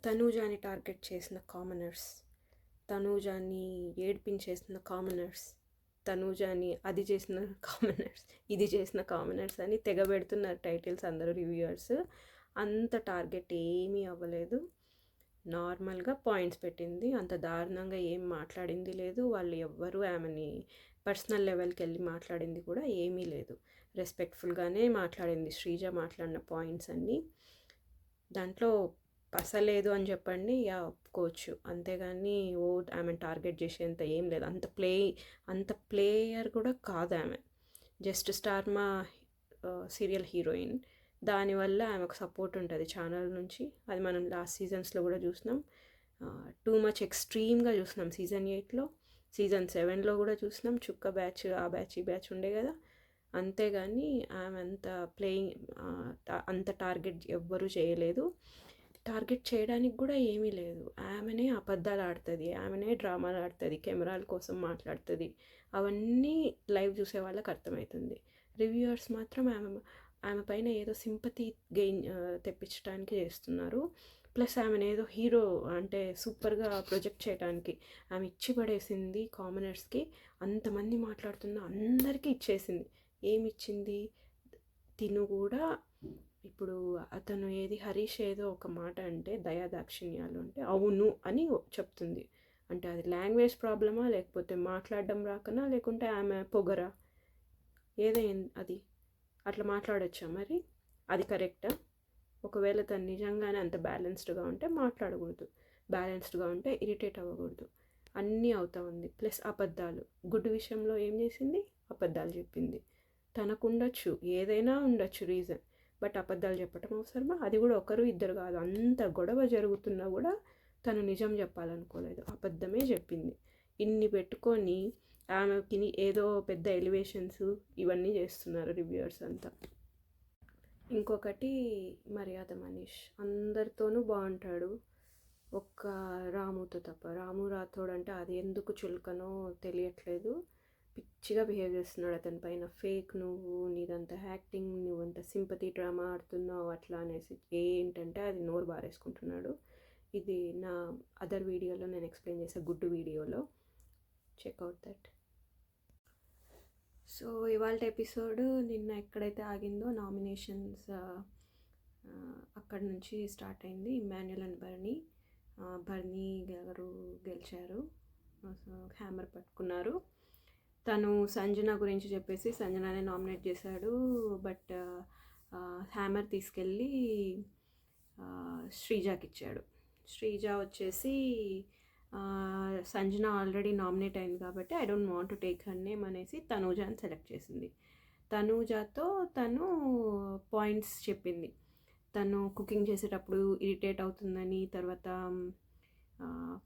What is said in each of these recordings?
తనూజాని target చేసిన commoners, తనూజాని ఏడిపించేసిన commoners, తనూజాని అది చేసిన కామనర్స్, ఇది చేసిన కామనర్స్ అని తెగబెడుతున్నారు టైటిల్స్ అందరూ రివ్యూయర్స్. అంత టార్గెట్ ఏమీ అవ్వలేదు. నార్మల్గా పాయింట్స్ పెట్టింది. అంత దారుణంగా ఏం మాట్లాడింది లేదు. వాళ్ళు ఎవ్వరూ ఆమెని పర్సనల్ లెవెల్కి వెళ్ళి మాట్లాడింది కూడా ఏమీ లేదు. రెస్పెక్ట్ఫుల్గానే మాట్లాడింది శ్రీజ మాట్లాడిన పాయింట్స్ అన్నీ. దాంట్లో పసలేదు అని చెప్పండి, యా ఒప్పుకోవచ్చు. అంతేగాని ఆమెను టార్గెట్ చేసేంత ఏం లేదు. అంత ప్లేయర్ కూడా కాదు ఆమె. జస్ట్ స్టార్ మా సీరియల్ హీరోయిన్. దానివల్ల ఆమెకు సపోర్ట్ ఉంటుంది ఛానల్ నుంచి. అది మనం లాస్ట్ సీజన్స్లో కూడా చూసినాం. టూ మచ్ ఎక్స్ట్రీమ్గా చూసినాం సీజన్ 8లో, సీజన్ 7లో కూడా చూసినాం. చుక్క బ్యాచ్, ఆ బ్యాచ్, ఈ బ్యాచ్ ఉండే కదా. అంతేగాని ఆమె అంత టార్గెట్ ఎవ్వరూ చేయలేదు. టార్గెట్ చేయడానికి కూడా ఏమీ లేదు. ఆమెనే అబద్ధాలు ఆడుతుంది, ఆమెనే డ్రామాలు ఆడుతుంది, కెమెరాల కోసం మాట్లాడుతుంది. అవన్నీ లైవ్ చూసే వాళ్ళకి అర్థమవుతుంది. రివ్యూయర్స్ మాత్రం ఆమె పైన ఏదో సింపతి తెప్పించడానికి చేస్తున్నారు. ప్లస్ ఆమెను ఏదో హీరో అంటే సూపర్గా ప్రొజెక్ట్ చేయడానికి ఆమె ఇచ్చి పడేసింది కామనర్స్కి. అంతమంది మాట్లాడుతున్న అందరికీ ఇచ్చేసింది. ఏమి ఇచ్చింది? తిను కూడా ఇప్పుడు అతను హరీష్ ఏదో ఒక మాట అంటే దయాదాక్షిణ్యాలు అంటే అవును అని చెప్తుంది. అంటే అది లాంగ్వేజ్ ప్రాబ్లమా, లేకపోతే మాట్లాడడం రాకనా, లేకుంటే ఆమె పొగరా, ఏదైంది అది? అట్లా మాట్లాడొచ్చా మరి? అది కరెక్టా? ఒకవేళ తను నిజంగానే అంత బ్యాలెన్స్డ్గా ఉంటే మాట్లాడకూడదు, బ్యాలెన్స్డ్గా ఉంటే ఇరిటేట్ అవ్వకూడదు. అన్నీ అవుతా ఉంది. ప్లస్ అబద్ధాలు. గుడ్ విషయంలో ఏం చేసింది? అబద్ధాలు చెప్పింది. తనకు ఉండొచ్చు, ఏదైనా ఉండొచ్చు రీజన్, బట్ అబద్ధాలు చెప్పటం అవసరమా? అది కూడా ఒకరు ఇద్దరు కాదు, అంత గొడవ జరుగుతున్నా కూడా తను నిజం చెప్పాలనుకోలేదు, అబద్ధమే చెప్పింది. ఇన్ని పెట్టుకొని ఆమెకి ఏదో పెద్ద ఎలివేషన్స్ ఇవన్నీ చేస్తున్నారు రివ్యూయర్స్ అంతా. ఇంకొకటి మర్యాద మనీష్ అందరితోనూ బాగుంటాడు, ఒక్క రాముతో తప్ప. రాము రాథోడ్ అంటే అది ఎందుకు చులకనో తెలియట్లేదు. పిచ్చిగా బిహేవ్ చేస్తున్నాడు అతని పైన. ఫేక్, నువ్వు నీదంతా యాక్టింగ్, నువ్వంత సింపతి డ్రామా ఆడుతున్నావు అట్లా అనేసి ఏంటంటే అది నోరు బారేసుకుంటున్నాడు. ఇది నా అదర్ వీడియోలో నేను ఎక్స్ప్లెయిన్ చేసే గుడ్ వీడియోలో, చెక్అవుట్ దట్. సో ఇవాళ ఎపిసోడ్ నిన్న ఎక్కడైతే ఆగిందో నామినేషన్స్ అక్కడ నుంచి స్టార్ట్ అయింది. ఇమ్మాన్యుల్ అండ్ బర్నీ గారు గెలిచారు, హ్యామర్ పట్టుకున్నారు. తను సంజన గురించి చెప్పేసి సంజనానే నామినేట్ చేశాడు, బట్ హ్యామర్ తీసుకెళ్ళి శ్రీజాకి ఇచ్చాడు. శ్రీజ వచ్చేసి సంజన ఆల్రెడీ నామినేట్ అయింది కాబట్టి I don't want to take her name అనేసి తనూజాని సెలెక్ట్ చేసింది. తనూజాతో తను పాయింట్స్ చెప్పింది. తను కుకింగ్ చేసేటప్పుడు ఇరిటేట్ అవుతుందని, తర్వాత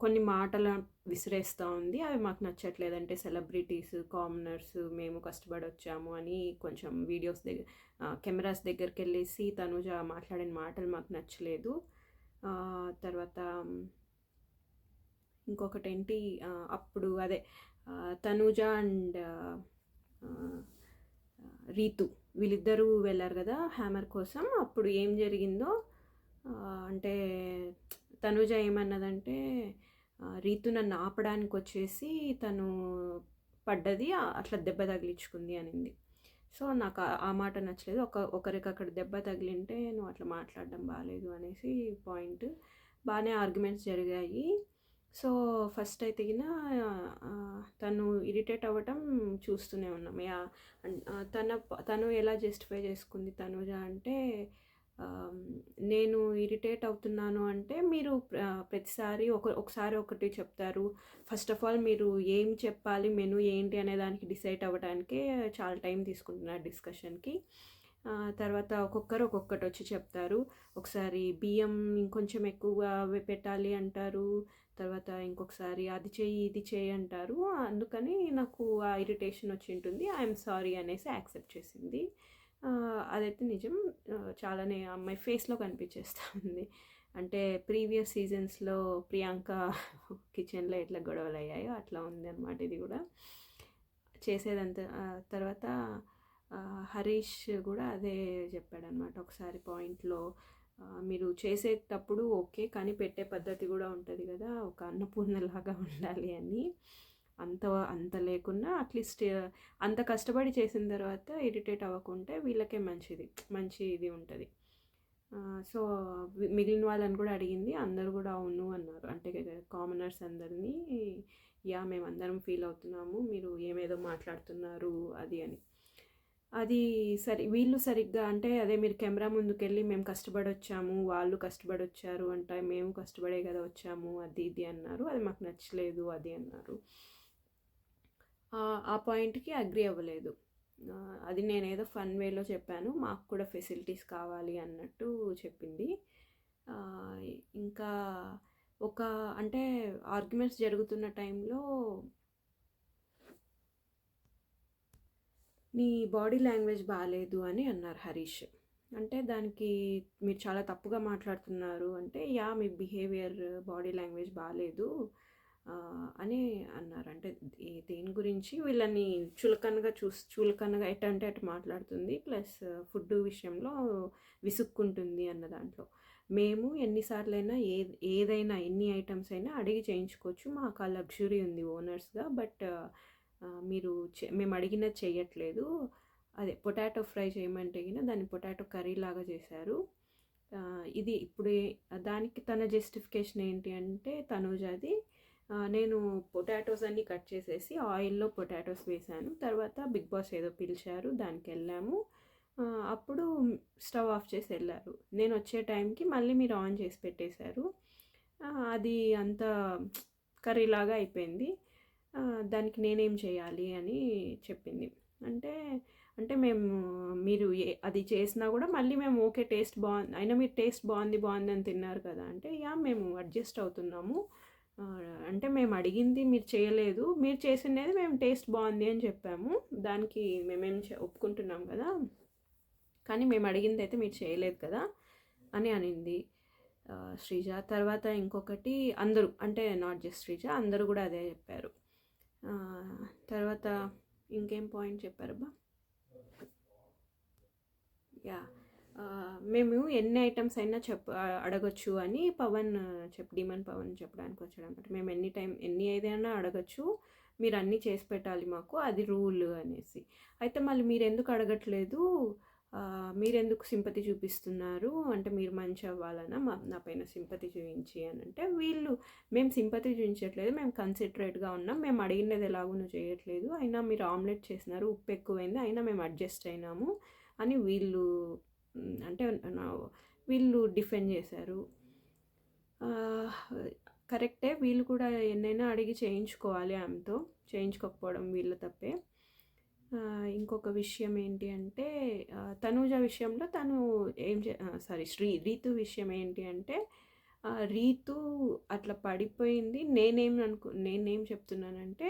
కొన్ని మాటలు విసిరేస్తూ ఉంది, అవి మాకు నచ్చట్లేదంటే సెలబ్రిటీస్, కామనర్స్ మేము కష్టపడి వచ్చాము అని కొంచెం వీడియోస్ కెమెరాస్ దగ్గరికి వెళ్ళేసి తనూజ మాట్లాడిన మాటలు మాకు నచ్చలేదు. తర్వాత ఇంకొకటి ఏంటి, అప్పుడు అదే తనూజ అండ్ రీతు వీళ్ళిద్దరూ వెళ్ళారు కదా హ్యామర్ కోసం. అప్పుడు ఏం జరిగిందో అంటే తనూజ ఏమన్నదంటే రీతు నన్ను ఆపడానికి వచ్చేసి తను పడ్డది, అట్లా దెబ్బ తగిలించుకుంది అనింది. సో నాకు ఆ మాట నచ్చలేదు. ఒకరికి అక్కడ దెబ్బ తగిలింటే నువ్వు అట్లా మాట్లాడడం బాగాలేదు అనేసి పాయింట్. బాగానే ఆర్గ్యుమెంట్స్ జరిగాయి. సో ఫస్ట్ అయితే తను ఇరిటేట్ అవ్వటం చూస్తూనే ఉన్నాం. తను ఎలా జస్టిఫై చేసుకుంది తనూజ అంటే, నేను ఇరిటేట్ అవుతున్నాను అంటే మీరు ప్రతిసారి ఒకసారి ఒకటి చెప్తారు. ఫస్ట్ ఆఫ్ ఆల్ మీరు ఏం చెప్పాలి, మెనూ ఏంటి అనే దానికి డిసైడ్ అవ్వడానికే చాలా టైం తీసుకుంటున్నారు డిస్కషన్కి. తర్వాత ఒక్కొక్కటి వచ్చి చెప్తారు. ఒకసారి బియ్యం ఇంకొంచెం ఎక్కువగా పెట్టాలి అంటారు, తర్వాత ఇంకొకసారి అది చెయ్యి ఇది చెయ్యి అంటారు. అందుకని నాకు ఆ ఇరిటేషన్ వచ్చి ఉంటుంది, ఐఎమ్ సారీ అనేసి యాక్సెప్ట్ చేసింది. అదైతే నిజం. చాలానే అమ్మాయి ఫేస్లో కనిపించేస్తూ ఉంది. అంటే ప్రీవియస్ సీజన్స్లో ప్రియాంక కిచెన్లో ఎట్లా గొడవలు అయ్యాయో అట్లా ఉంది అనమాట ఇది కూడా చేసేదంతా. తర్వాత హరీష్ కూడా అదే చెప్పాడనమాట ఒకసారి పాయింట్లో. మీరు చేసేటప్పుడు ఓకే, కానీ పెట్టే పద్ధతి కూడా ఉంటుంది కదా, ఒక అన్నపూర్ణలాగా ఉండాలి అని. అంత అంత లేకున్నా అట్లీస్ట్ అంత కష్టపడి చేసిన తర్వాత ఇరిటేట్ అవ్వకుంటే వీళ్ళకే మంచిది, మంచి ఇది ఉంటుంది. సో మిగిలిన వాళ్ళని కూడా అడిగింది, అందరు కూడా అవును అన్నారు. అంటే కామనర్స్ అందరినీ, యా మేమందరం ఫీల్ అవుతున్నాము, మీరు ఏమేదో మాట్లాడుతున్నారు అది అని. అది వీళ్ళు సరిగ్గా అంటే అదే మీరు కెమెరా ముందుకెళ్ళి మేము కష్టపడి వచ్చాము, వాళ్ళు కష్టపడి వచ్చారు అంటే మేము కష్టపడే కదా వచ్చాము అది ఇది అన్నారు. అది మాకు నచ్చలేదు అది అన్నారు. ఆ పాయింట్కి అగ్రి అవ్వలేదు. అది నేనేదో ఫన్ వేలో చెప్పాను, మాకు కూడా ఫెసిలిటీస్ కావాలి అన్నట్టు చెప్పింది. ఇంకా ఒక అంటే ఆర్గ్యుమెంట్స్ జరుగుతున్న టైంలో నీ బాడీ లాంగ్వేజ్ బాగాలేదు అని అన్నారు హరీష్. అంటే దానికి మీరు చాలా తప్పుగా మాట్లాడుతున్నారు అంటే, యా మీ బిహేవియర్ బాడీ లాంగ్వేజ్ బాగాలేదు అని అన్నారు. అంటే దేని గురించి వీళ్ళని చులకనగా ఎట్టంటే అటు మాట్లాడుతుంది, ప్లస్ ఫుడ్ విషయంలో విసుక్కుంటుంది అన్న దాంట్లో. మేము ఎన్నిసార్లైనా ఏదైనా ఎన్ని ఐటమ్స్ అయినా అడిగి చేయించుకోవచ్చు, మాకు ఆ లగ్జరీ ఉంది ఓనర్స్గా. బట్ మీరు మేము అడిగినది చేయట్లేదు. అదే పొటాటో ఫ్రై చేయమంటే గిన దాన్ని పొటాటో కర్రీ లాగా చేశారు. ఇది ఇప్పుడు దానికి తన జస్టిఫికేషన్ ఏంటి అంటే తనూజాది, నేను పొటాటోస్ అన్నీ కట్ చేసేసి ఆయిల్లో పొటాటోస్ వేశాను, తర్వాత బిగ్ బాస్ ఏదో పిలిచారు దానికి వెళ్ళాము, అప్పుడు స్టవ్ ఆఫ్ చేసి వెళ్ళారు, నేను వచ్చే టైంకి మళ్ళీ మీరు ఆన్ చేసి పెట్టేశారు, అది అంత కర్రీలాగా అయిపోయింది, దానికి నేనేం చేయాలి అని చెప్పింది. అంటే అంటే మీరు అది చేసినా కూడా మళ్ళీ మేము ఓకే టేస్ట్ బాగుంది, అయినా మీరు టేస్ట్ బాగుంది అని తిన్నారు కదా అంటే, యా మేము అడ్జస్ట్ అవుతున్నాము, అంటే మేము అడిగింది మీరు చేయలేదు, మీరు చేసినది మేము టేస్ట్ బాగుంది అని చెప్పాము, దానికి మేమేం ఒప్పుకుంటున్నాం కదా, కానీ మేము అడిగింది అయితే మీరు చేయలేదు కదా అని అనింది శ్రీజ. తర్వాత ఇంకొకటి అందరూ అంటే నాట్ జస్ట్ శ్రీజ, అందరూ కూడా అదే చెప్పారు. తర్వాత ఇంకేం పాయింట్ చెప్పారబ్బా, యా మేము ఎన్ని ఐటమ్స్ అయినా అడగచ్చు అని పవన్ డిమాండ్ పవన్ చెప్పడానికి వచ్చాడు అనమాట. మేము ఎన్ని ఏదైనా అడగచ్చు, మీరు అన్నీ చేసి పెట్టాలి మాకు, అది రూల్ అనేసి. అయితే మళ్ళీ మీరు ఎందుకు అడగట్లేదు, మీరెందుకు సింపతి చూపిస్తున్నారు అంటే మీరు మంచి అవ్వాలన్నా నా పైన సింపతి చూపించి అని అంటే, మేము సింపతి చూపించట్లేదు, మేము కన్సిడరేట్గా ఉన్నాం, మేము అడిగినది ఎలాగో నువ్వు చేయట్లేదు, అయినా మీరు ఆమ్లెట్ చేసినారు ఉప్పు ఎక్కువైంది అయినా మేము అడ్జస్ట్ అయినాము అని అంటే వీళ్ళు డిఫెండ్ చేశారు. కరెక్టే, వీళ్ళు కూడా ఎన్నైనా అడిగి చేయించుకోవాలి, ఆమెతో చేయించుకోకపోవడం వీళ్ళ తప్పే. ఇంకొక విషయం ఏంటి అంటే తనూజ విషయంలో తను రీతు విషయం ఏంటి అంటే, రీతు అట్లా పడిపోయింది, నేనేం చెప్తున్నానంటే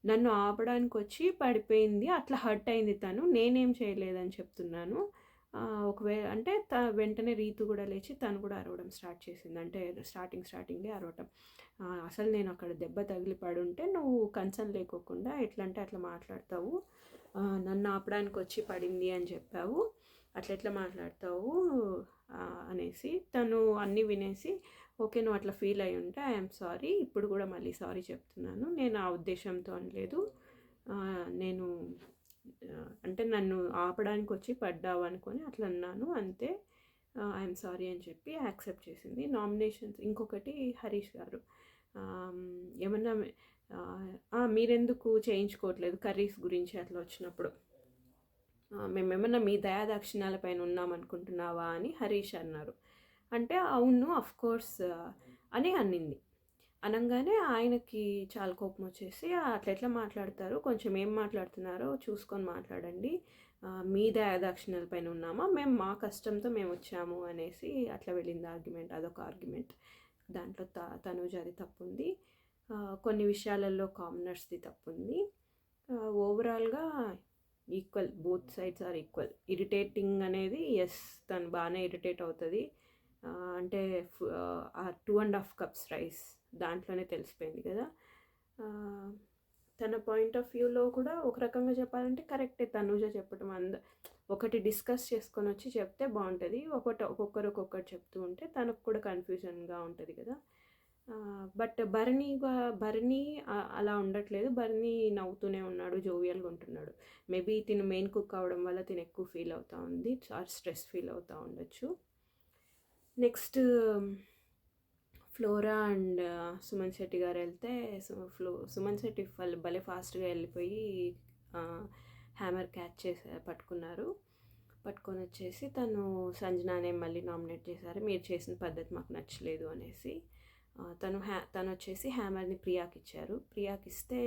నన్ను ఆపడానికి వచ్చి పడిపోయింది, అట్లా హర్ట్ అయింది తను, నేనేం చేయలేదని చెప్తున్నాను. ఒకవేళ అంటే వెంటనే రీతు కూడా లేచి తను కూడా అరవడం స్టార్ట్ చేసింది, అంటే స్టార్టింగే అరవటం. అసలు నేను అక్కడ దెబ్బ తగిలి పడుంటే నువ్వు కన్సర్న్ లేకోకుండా ఎట్లా అంటే అట్లా మాట్లాడతావు, నన్ను ఆపడానికి వచ్చి పడింది అని చెప్పావు, ఎట్లా మాట్లాడతావు అనేసి తను అన్నీ వినేసి, ఓకే నువ్వు అట్లా ఫీల్ అయి ఉంటే ఐఎమ్ సారీ, ఇప్పుడు కూడా మళ్ళీ సారీ చెప్తున్నాను, నేను ఆ ఉద్దేశంతో అనలేదు, నేను అంటే నన్ను ఆపడానికి వచ్చి పడ్డావు అనుకొని అట్లా అన్నాను అంతే, ఐఎమ్ సారీ అని చెప్పి యాక్సెప్ట్ చేసింది. నామినేషన్స్ ఇంకొకటి హరీష్ గారు ఏమన్నా మీరెందుకు చేయించుకోవట్లేదు కర్రీస్ గురించి అట్లా వచ్చినప్పుడు, మేమేమన్నా మీ దయాదాక్షిణ్యాల పైన ఉన్నామనుకుంటున్నావా అని హరీష్ అన్నారు. అంటే అవును అఫ్కోర్స్ అని అన్నింది. అనగానే ఆయనకి చాలా కోపం వచ్చేసి, అట్లా మాట్లాడతారు, కొంచెం ఏం మాట్లాడుతున్నారో చూసుకొని మాట్లాడండి, మీ దయాదాక్షిణ్యాల పైన ఉన్నామా, మేము మా కష్టంతో మేము వచ్చాము అనేసి అట్లా వెళ్ళింది ఆర్గ్యుమెంట్. అదొక ఆర్గ్యుమెంట్, దాంట్లో తనూజాది తప్పుంది, కొన్ని విషయాలలో కామనర్స్ది తప్పుంది. ఓవరాల్గా equal, both sides are equal. Irritating అనేది ఎస్, తను బాగానే ఇరిటేట్ అవుతుంది, అంటే 2.5 cups రైస్ దాంట్లోనే తెలిసిపోయింది కదా. తన పాయింట్ ఆఫ్ వ్యూలో కూడా ఒక రకంగా చెప్పాలంటే కరెక్టే తనూజ చెప్పడం, ఒకటి డిస్కస్ చేసుకొని వచ్చి చెప్తే బాగుంటుంది. ఒక్కొక్కరు చెప్తూ ఉంటే తనకు కూడా కన్ఫ్యూజన్గా ఉంటుంది కదా. బట్ భరణి అలా ఉండట్లేదు. భరణి నవ్వుతూనే ఉన్నాడు, జోవియల్గా ఉంటున్నాడు. మేబీ తిను మెయిన్ కుక్ అవడం వల్ల తిను ఎక్కువ ఫీల్ అవుతూ ఉంది, స్ట్రెస్ ఫీల్ అవుతూ ఉండొచ్చు. Next flora and Suman Shetty గారు వెళ్తే సుమన్ శెట్టి వాళ్ళు భలే ఫాస్ట్గా వెళ్ళిపోయి హ్యామర్ క్యాచ్ చేసి పట్టుకొని వచ్చేసి తను సంజనానే మళ్ళీ నామినేట్ చేశారు, మీరు చేసిన పద్ధతి మాకు నచ్చలేదు అనేసి. తను వచ్చేసి హ్యామర్ని ప్రియాకి ఇచ్చారు. ప్రియాకి ఇస్తే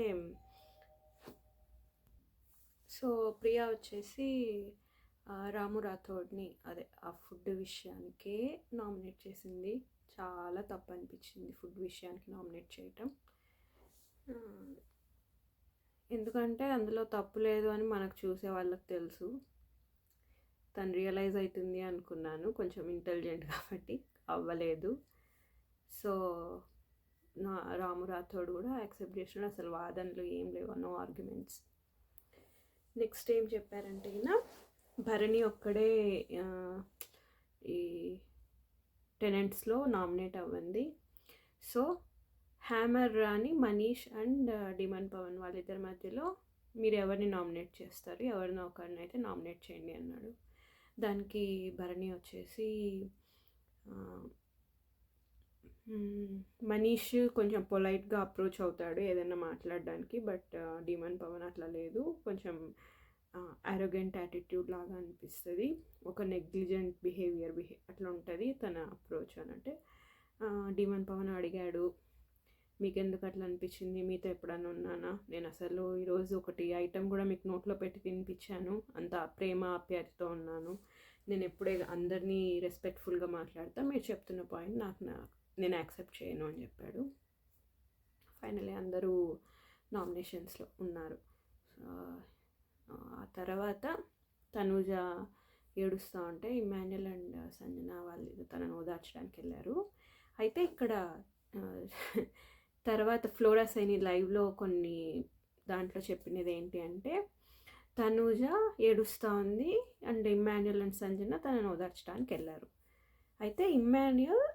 సో ప్రియా వచ్చేసి రాము రాథోడ్ని అదే ఆ ఫుడ్ విషయానికే నామినేట్ చేసింది. చాలా తప్పు అనిపించింది ఫుడ్ విషయానికి నామినేట్ చేయటం. ఎందుకంటే అందులో తప్పు లేదు అని మనకు చూసే వాళ్ళకి తెలుసు. తను రియలైజ్ అవుతుంది అనుకున్నాను, కొంచెం ఇంటెలిజెంట్ కాబట్టి అవ్వలేదు. సో రాము రాథోడ్ కూడా యాక్సెప్ట్ చేసినాడు. అసలు వాదనలు ఏం లేవు, నో ఆర్గ్యుమెంట్స్. నెక్స్ట్ ఏం చెప్పారంటే భరణి ఒక్కడే ఈ టెనెంట్స్లో నామినేట్ అవ్వండి. సో హ్యామర్ రాని మనీష్ అండ్ డిమాండ్ పవన్ వాళ్ళిద్దరి మధ్యలో మీరు ఎవరిని నామినేట్ చేస్తారు, ఎవరినో ఒకరిని అయితే నామినేట్ చేయండి అన్నాడు. దానికి భరణి వచ్చేసి మనీష్ కొంచెం పొలైట్గా అప్రోచ్ అవుతాడు ఏదైనా మాట్లాడడానికి, బట్ డిమాండ్ పవన్ అట్లా లేదు, కొంచెం అరోగెంట్ యాటిట్యూడ్ లాగా అనిపిస్తుంది, ఒక నెగ్లిజెంట్ బిహేవియర్ అట్లా ఉంటుంది తన అప్రోచ్ అనంటే. డిమాండ్ పవన్ అడిగాడు, మీకు ఎందుకు అట్లా అనిపించింది, మీతో ఎప్పుడన్నా ఉన్నానా, నేను అసలు ఈరోజు ఒకటి ఐటెం కూడా మీకు నోట్లో పెట్టి తినిపించాను, అంత ప్రేమ ఆప్యాయతతో ఉన్నాను, నేను ఎప్పుడే అందరినీ రెస్పెక్ట్ఫుల్గా మాట్లాడతా, మీరు చెప్తున్న పాయింట్ నేను యాక్సెప్ట్ చేయను అని చెప్పాడు. ఫైనలీ అందరూ నామినేషన్స్లో ఉన్నారు. ఆ తర్వాత తనూజ ఏడుస్తూ ఉంటే ఇమాన్యుయల్ అండ్ సంజన వాళ్ళు తనను ఓదార్చడానికి వెళ్ళారు. అయితే ఇక్కడ తర్వాత ఫ్లోరా సైని లైవ్లో కొన్ని దాంట్లో చెప్పినది ఏంటి అంటే తనూజ ఏడుస్తూ ఉంది అండ్ ఇమాన్యుయల్ అండ్ సంజన తనను ఓదార్చడానికి వెళ్ళారు. అయితే ఇమాన్యుయల్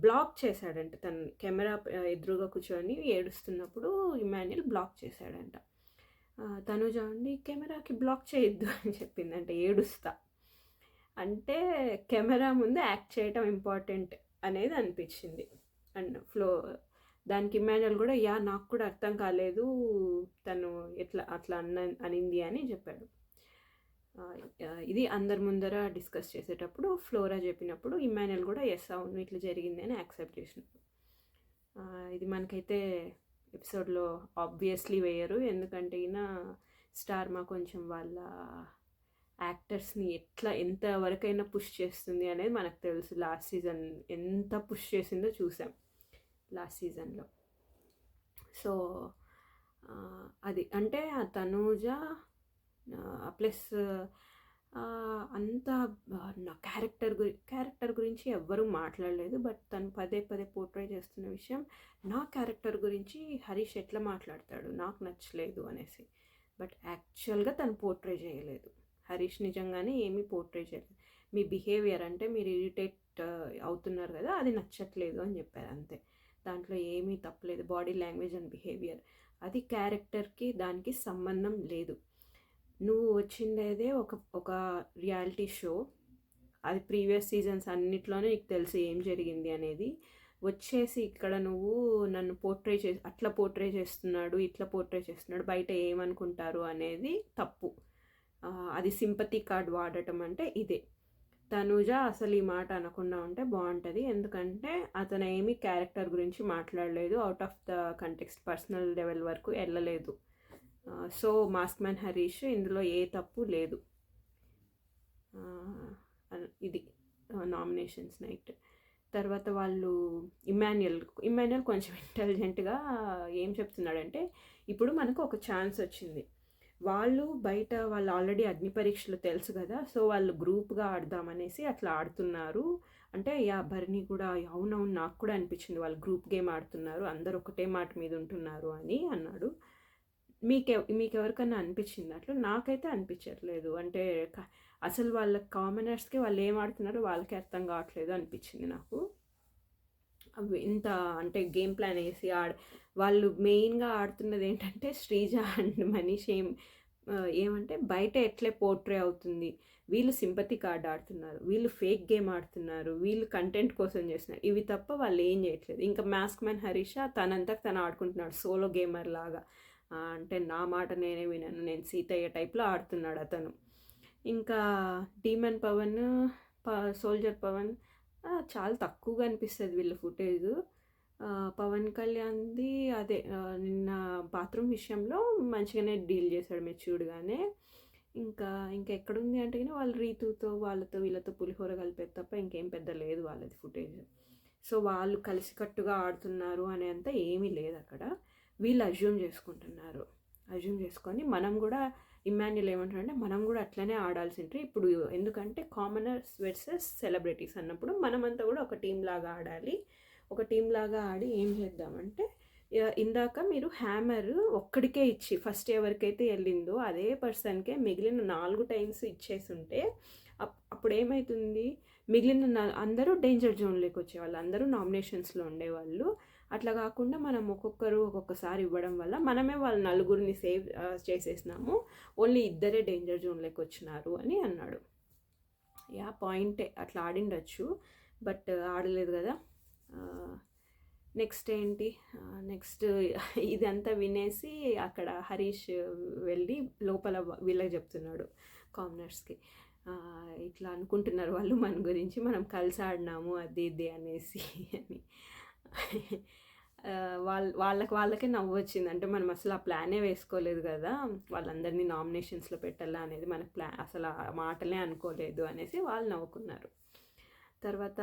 బ్లాక్ చేశాడంట, తను కెమెరా ఎదురుగా కూర్చొని ఏడుస్తున్నప్పుడు ఇమాన్యుయల్ బ్లాక్ చేశాడంట. తనూజ ఉండి కెమెరాకి బ్లాక్ చేయొద్దు అని చెప్పింది, అంటే ఏడుస్తా అంటే కెమెరా ముందు యాక్ట్ చేయటం ఇంపార్టెంట్ అనేది అనిపించింది. అండ్ దానికి ఇమాన్యుయల్ కూడా నాకు కూడా అర్థం కాలేదు తను అట్లా అనింది అని చెప్పాడు. ఇది అందరి ముందర డిస్కస్ చేసేటప్పుడు ఫ్లోరా చెప్పినప్పుడు ఇమాన్యుయల్ కూడా అవును ఇట్లా జరిగింది అని యాక్సెప్ట్ చేసినాడు. ఇది మనకైతే ఎపిసోడ్లో ఆబ్వియస్లీ వేయరు, ఎందుకంటే స్టార్ మా కొంచెం వాళ్ళ యాక్టర్స్ని ఎంతవరకైనా పుష్ చేస్తుంది అనేది మనకు తెలుసు. లాస్ట్ సీజన్ ఎంత పుష్ చేసిందో చూసాం లాస్ట్ సీజన్లో. సో అది అంటే ఆ తనూజ ప్లస్ అంత నా క్యారెక్టర్ గురించి ఎవ్వరూ మాట్లాడలేదు, బట్ తను పదే పోర్ట్రే చేస్తున్న విషయం నా క్యారెక్టర్ గురించి హరీష్ ఎట్లా మాట్లాడతాడు నాకు నచ్చలేదు అనేసి. బట్ యాక్చువల్గా తను పోర్ట్రే చేయలేదు, హరీష్ నిజంగానే ఏమీ పోర్ట్రే చేయలేదు. మీ బిహేవియర్ అంటే మీరు ఇరిటేట్ అవుతున్నారు కదా, అది నచ్చట్లేదు అని చెప్పారు అంతే, దాంట్లో ఏమీ తప్పలేదు. బాడీ లాంగ్వేజ్ అండ్ బిహేవియర్ అది క్యారెక్టర్కి దానికి సంబంధం లేదు. నువ్వు వచ్చిందేదే ఒక రియాలిటీ షో, అది ప్రీవియస్ సీజన్స్ అన్నిట్లోనే నీకు తెలుసు ఏం జరిగింది అనేది. వచ్చేసి ఇక్కడ నువ్వు నన్ను అట్లా పోర్ట్రే చేస్తున్నాడు ఇట్లా పోర్ట్రే చేస్తున్నాడు బయట ఏమనుకుంటారు అనేది తప్పు. అది సింపతి కార్డ్ వాడటం అంటే ఇదే. తనూజ అసలు ఈ మాట అనకుండా ఉంటే బాగుంటుంది, ఎందుకంటే అతను ఏమీ క్యారెక్టర్ గురించి మాట్లాడలేదు, out of the context personal level వరకు వెళ్ళలేదు. సో మాస్క్ మ్యాన్ హరీష్ ఇందులో ఏ తప్పు లేదు. ఇది నామినేషన్స్ నైట్. తర్వాత వాళ్ళు ఇమాన్యుయల్ కొంచెం ఇంటెలిజెంట్గా ఏం చెప్తున్నాడంటే ఇప్పుడు మనకు ఒక ఛాన్స్ వచ్చింది, వాళ్ళు ఆల్రెడీ అగ్ని పరీక్షలు తెలుసు కదా, సో వాళ్ళు గ్రూప్గా ఆడదామనేసి అట్లా ఆడుతున్నారు అంటే భరణి కూడా అవునవును నాకు కూడా అనిపించింది వాళ్ళు గ్రూప్ గేమ్ ఆడుతున్నారు, అందరు ఒకటే మాట మీద ఉంటున్నారు అని అన్నాడు. మీకెవరికన్నా అనిపించిందా అట్లా? నాకైతే అనిపించట్లేదు. అంటే అసలు వాళ్ళ కామనర్స్‌కి వాళ్ళు ఏం ఆడుతున్నారో వాళ్ళకే అర్థం కావట్లేదు అనిపించింది నాకు. అవి ఇంత అంటే గేమ్ ప్లాన్ వేసి వాళ్ళు మెయిన్‌గా ఆడుతున్నది ఏంటంటే శ్రీజ అండ్ మనీష్ ఏమంటే బయట ఎట్లే పోర్ట్రే అవుతుంది. వీళ్ళు సింపతి కార్డ్ ఆడుతున్నారు. వీళ్ళు ఫేక్ గేమ్ ఆడుతున్నారు. వీళ్ళు కంటెంట్ కోసం చేస్తున్నారు. ఇవి తప్ప వాళ్ళు ఏం చేయట్లేదు. ఇంకా మాస్క్ మ్యాన్ హరీష తనంతకు తను ఆడుకుంటున్నాడు సోలో గేమర్ లాగా. అంటే నా మాట నేనే వినను, నేను సీతయ్య టైప్లో ఆడుతున్నాడు అతను. ఇంకా డీమన్ పవన్, సోల్జర్ పవన్ చాలా తక్కువగా అనిపిస్తుంది వీళ్ళ ఫుటేజ్. పవన్ కళ్యాణ్ది అదే నిన్న బాత్రూమ్ విషయంలో మంచిగానే డీల్ చేశాడు మెచ్యూర్డ్గానే. ఇంకా ఎక్కడుంది అంటే కానీ వాళ్ళు రీతుతో వాళ్ళతో వీళ్ళతో పులిహోర కలిపేది తప్ప ఇంకేం పెద్ద లేదు వాళ్ళది ఫుటేజ్. సో వాళ్ళు కలిసికట్టుగా ఆడుతున్నారు అనేంత ఏమీ లేదు అక్కడ. వీళ్ళు అజ్యూమ్ చేసుకొని మనం కూడా ఇమాన్యుల్ ఏమంటారంటే మనం కూడా అట్లనే ఆడాల్సింటే ఇప్పుడు, ఎందుకంటే కామనర్స్ వర్సెస్ సెలబ్రిటీస్ అన్నప్పుడు మనమంతా కూడా ఒక టీం లాగా ఆడాలి. ఒక టీం లాగా ఆడి ఏం చేద్దామంటే, ఇందాక మీరు హ్యామర్ ఒక్కడికే ఇచ్చి ఫస్ట్ ఎవరికైతే వెళ్ళిందో అదే పర్సన్కే మిగిలిన 4 టైమ్స్ ఇచ్చేసి ఉంటే అప్పుడు ఏమవుతుంది, మిగిలిన అందరూ డేంజర్ జోన్లోకి వచ్చేవాళ్ళు, అందరూ నామినేషన్స్లో ఉండేవాళ్ళు. అట్లా కాకుండా మనం ఒక్కొక్కసారి ఇవ్వడం వల్ల మనమే వాళ్ళ నలుగురిని సేవ్ చేసేసినాము, ఓన్లీ ఇద్దరే డేంజర్ జోన్లోకి వచ్చినారు అని అన్నాడు. పాయింటే, అట్లా ఆడిండొచ్చు బట్ ఆడలేదు కదా. నెక్స్ట్ ఏంటి, నెక్స్ట్ ఇదంతా వినేసి అక్కడ హరీష్ వెళ్ళి లోపల వీళ్ళకి చెప్తున్నాడు కామనర్స్కి, ఇట్లా అనుకుంటున్నారు వాళ్ళు మన గురించి, మనం కలిసి ఆడినాము అది ఇది అనేసి అని. వాళ్ళకే నవ్వు వచ్చింది. అంటే మనం అసలు ఆ ప్లానే వేసుకోలేదు కదా, వాళ్ళందరినీ నామినేషన్స్లో పెట్టాలా అనేది మన అసలు ఆ మాటలే అనుకోలేదు అనేసి వాళ్ళు నవ్వుకున్నారు. తర్వాత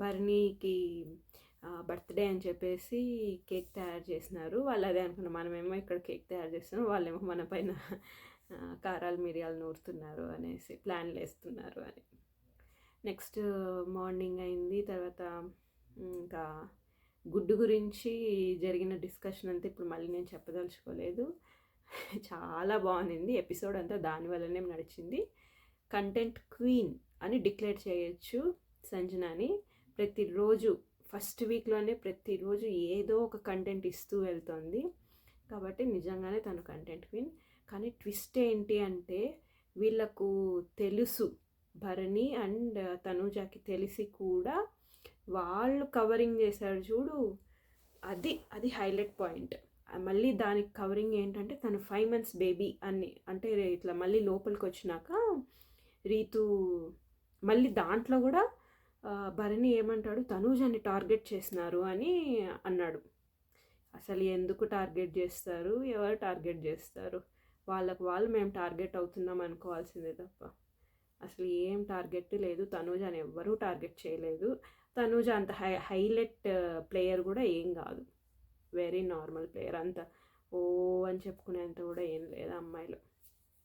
బర్నీకి బర్త్డే అని చెప్పేసి కేక్ తయారు చేసినారు. వాళ్ళు అదే అనుకున్నారు, మనమేమో ఇక్కడ కేక్ తయారు చేస్తున్నాం, వాళ్ళేమో మన పైన కారాలు మిరియాలు నూరుతున్నారు అనేసి ప్లాన్లు వేస్తున్నారు అని. నెక్స్ట్ మార్నింగ్ అయింది. తర్వాత ఇంకా గుడ్డు గురించి జరిగిన డిస్కషన్ అంతా ఇప్పుడు మళ్ళీ నేను చెప్పదలుచుకోలేదు. చాలా బాగుంది ఎపిసోడ్ అంతా, దానివల్లనే నడిచింది. కంటెంట్ క్వీన్ అని డిక్లేర్ చేయొచ్చు సంజనాని. ప్రతిరోజు ఫస్ట్ వీక్లోనే ప్రతిరోజు ఏదో ఒక కంటెంట్ ఇస్తూ వెళ్తుంది కాబట్టి నిజంగానే తను కంటెంట్ క్వీన్. కానీ ట్విస్ట్ ఏంటి అంటే, వీళ్ళకు తెలుసు, భరణి అండ్ తనూజాకి తెలిసి కూడా వాళ్ళు కవరింగ్ చేశారు చూడు, అది హైలైట్ పాయింట్. మళ్ళీ దానికి కవరింగ్ ఏంటంటే తను 5 months బేబీ అని, అంటే ఇట్లా మళ్ళీ లోపలికి వచ్చినాక రీతు మళ్ళీ దాంట్లో కూడా భరణి ఏమంటాడు, తనూజాని టార్గెట్ చేసినారు అని అన్నాడు. అసలు ఎందుకు టార్గెట్ చేస్తారు, ఎవరు టార్గెట్ చేస్తారు, వాళ్ళు మేము టార్గెట్ అవుతున్నాం అనుకోవాల్సిందే తప్ప అసలు ఏం టార్గెట్ లేదు. తనూజాని ఎవ్వరూ టార్గెట్ చేయలేదు. తనూజ అంత హైలైట్ ప్లేయర్ కూడా ఏం కాదు, వెరీ నార్మల్ ప్లేయర్. అంత ఓ అని చెప్పుకునేంత కూడా ఏం లేదు అమ్మాయిలు,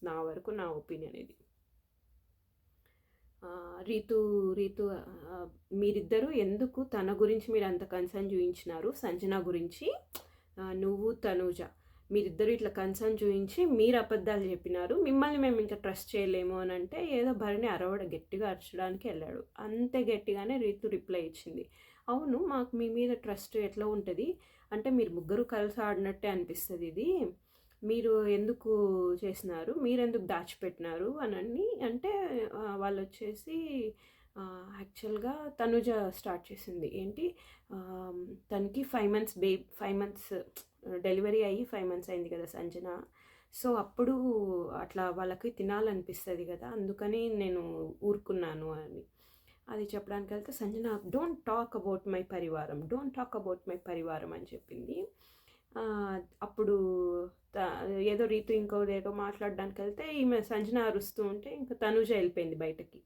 నా వరకు నా ఒపీనియన్ ఇది. రీతు మీరిద్దరూ ఎందుకు తన గురించి మీరు అంత కన్సర్న్ చూపించినారు, సంజన గురించి నువ్వు తనూజ మీరిద్దరు ఇట్లా కన్సర్న్ చూపించి మీరు అబద్ధాలు చెప్పినారు, మిమ్మల్ని మేము ఇంకా ట్రస్ట్ చేయలేము అని అంటే ఏదో భరణి గట్టిగా అరచడానికి వెళ్ళాడు. అంతే గట్టిగానే రీతు రిప్లై ఇచ్చింది, అవును మాకు మీ మీద ట్రస్ట్ ఎట్లా ఉంటుంది అంటే మీరు ముగ్గురు కలిసి ఆడినట్టే అనిపిస్తుంది, ఇది మీరు ఎందుకు చేసినారు, మీరెందుకు దాచిపెట్టినారు అని అంటే వాళ్ళు వచ్చేసి యాక్చువల్గా తనుజ స్టార్ట్ చేసింది ఏంటి, తనకి 5 months డెలివరీ అయ్యి 5 months అయింది కదా సంజన. సో అప్పుడు అట్లా వాళ్ళకి తినాలనిపిస్తుంది కదా, అందుకని నేను ఊరుకున్నాను అని అది చెప్పడానికి వెళ్తే Sanjana don't talk about my పరివారం అని చెప్పింది. అప్పుడు ఏదో రీతు ఏదో మాట్లాడడానికి వెళ్తే ఈమె సంజన అరుస్తూ ఉంటే ఇంకా తనూజ వెళ్ళిపోయింది బయటకి.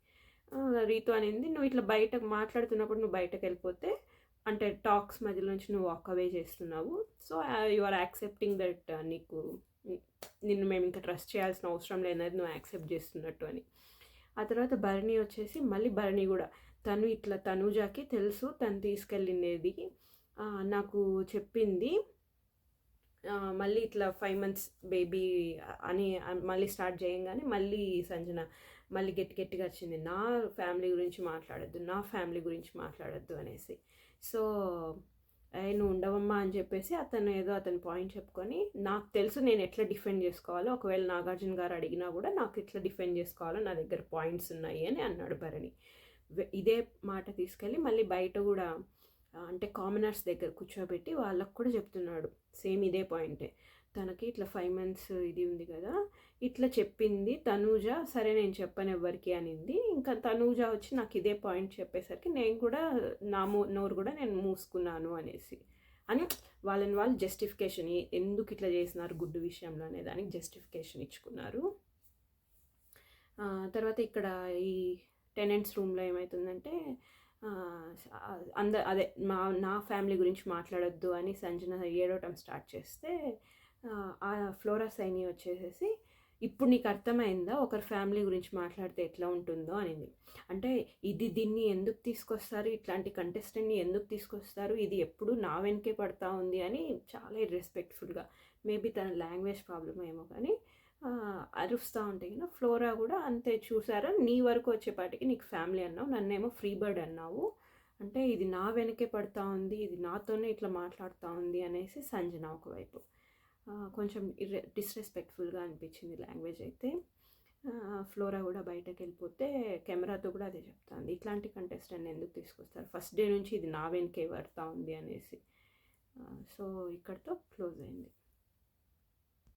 రీతు అనింది, నువ్వు ఇట్లా బయటకు మాట్లాడుతున్నప్పుడు నువ్వు బయటకు వెళ్ళిపోతే అంటే టాక్స్ మధ్యలో నుంచి నువ్వు వాక్ అవే చేస్తున్నావు, so you are accepting that నిన్ను మేము ఇంకా ట్రస్ట్ చేయాల్సిన అవసరం లేనది నువ్వు యాక్సెప్ట్ చేస్తున్నట్టు అని. ఆ తర్వాత భరణి వచ్చేసి మళ్ళీ భరణి కూడా తను ఇట్లా తనూజాకి తెలుసు తను తీసుకెళ్ళిండేది, నాకు చెప్పింది, మళ్ళీ ఇట్లా 5 మంత్స్ బేబీ అని మళ్ళీ స్టార్ట్ చేయంగానే మళ్ళీ సంజన మళ్ళీ గట్టిగా వచ్చింది, నా ఫ్యామిలీ గురించి మాట్లాడొద్దు, నా ఫ్యామిలీ గురించి మాట్లాడొద్దు అనేసి. సో నువ్వు ఉండవమ్మా అని చెప్పేసి అతను ఏదో అతని పాయింట్ చెప్పుకొని, నాకు తెలుసు నేను ఎట్లా డిఫెండ్ చేసుకోవాలో, ఒకవేళ నాగార్జున గారు అడిగినా కూడా నాకు ఎట్లా డిఫెండ్ చేసుకోవాలో నా దగ్గర పాయింట్స్ ఉన్నాయి అని అన్నాడు భరణి. ఇదే మాట తీసుకెళ్ళి మళ్ళీ బయట కూడా అంటే కామనర్స్ దగ్గర కూర్చోబెట్టి వాళ్ళకు కూడా చెప్తున్నాడు సేమ్ ఇదే పాయింటే. తనకి ఇట్లా 5 మంత్స్ ఇది ఉంది కదా, ఇట్లా చెప్పింది తనూజ, సరే నేను చెప్పను ఎవ్వరికి అనింది. ఇంకా తనూజ వచ్చి నాకు ఇదే పాయింట్ చెప్పేసరికి నేను కూడా నా నోరు కూడా నేను మూసుకున్నాను అనేసి అని వాళ్ళని వాళ్ళు జస్టిఫికేషన్ ఎందుకు ఇట్లా చేసినారు గుడ్డు విషయంలో అనే దానికి జస్టిఫికేషన్ ఇచ్చుకున్నారు. తర్వాత ఇక్కడ ఈ టెనెంట్స్ రూమ్లో ఏమవుతుందంటే అదే నా ఫ్యామిలీ గురించి మాట్లాడొద్దు అని సంజన ఏడవటం స్టార్ట్ చేస్తే ఆ ఫ్లోరా సైని వచ్చేసేసి, ఇప్పుడు నీకు అర్థమైందా ఒకరి ఫ్యామిలీ గురించి మాట్లాడితే ఎట్లా ఉంటుందో అనింది. అంటే దీన్ని ఎందుకు తీసుకొస్తారు, ఇట్లాంటి కంటెస్టెంట్ని ఎందుకు తీసుకొస్తారు, ఇది ఎప్పుడు నా వెనకే పడతా ఉంది అని చాలా ఇర్రెస్పెక్ట్ఫుల్గా, మేబీ తన లాంగ్వేజ్ ప్రాబ్లమ్ ఏమో కానీ అరుస్తూ ఉంటాయి కదా. ఫ్లోరా కూడా అంతే, చూసారా నీ వరకు వచ్చేపాటికి నీకు ఫ్యామిలీ అన్నావు, నన్నేమో ఫ్రీ బర్డ్ అన్నావు, అంటే ఇది నా వెనకే పడుతూ ఉంది, ఇది నాతోనే ఇట్లా మాట్లాడుతూ ఉంది అనేసి సంజన ఒకవైపు కొంచెం డిస్రెస్పెక్ట్ఫుల్గా అనిపించింది లాంగ్వేజ్ అయితే. ఫ్లోరా కూడా బయటకు వెళ్ళిపోతే కెమెరాతో కూడా అదే చెప్తాను, ఇట్లాంటి కంటెస్టెంట్ ఎందుకు తీసుకొస్తారు, ఫస్ట్ డే నుంచి ఇది నా వెనకే పడుతూ ఉంది అనేసి. సో ఇక్కడితో క్లోజ్ అయింది.